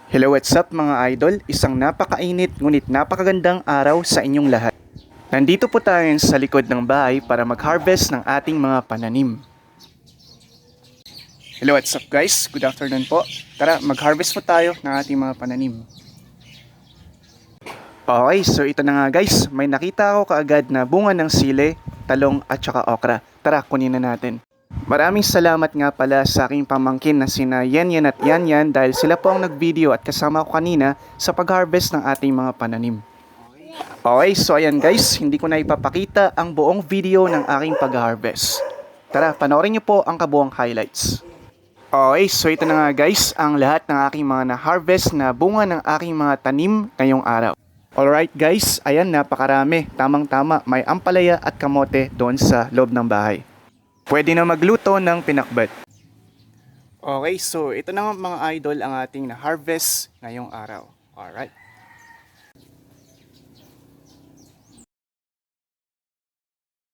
Hello, what's up mga idol? Isang napakainit ngunit napakagandang araw sa inyong lahat. Nandito po tayo sa likod ng bahay para mag-harvest ng ating mga pananim. Hello, what's up guys? Good afternoon po. Tara, mag-harvest po tayo ng ating mga pananim. Okay, so ito na nga guys. May nakita ako kaagad na bunga ng sili, talong at saka okra. Tara, kunin na natin. Maraming salamat nga pala sa aking pamangkin na sina Yan at Yan dahil sila po ang nag-video at kasama ko kanina sa pag-harvest ng ating mga pananim. Okay, so ayan guys, hindi ko na ipapakita ang buong video ng aking pag-harvest. Tara, panoorin niyo po ang kabuang highlights. Okay, so ito na nga guys, ang lahat ng aking mga na-harvest na bunga ng aking mga tanim ngayong araw. Alright guys, ayan napakarami, tamang-tama, may ampalaya at kamote doon sa loob ng bahay. Pwede na magluto ng pinakbet. Okay, so ito na mga idol ang ating na-harvest ngayong araw. Alright.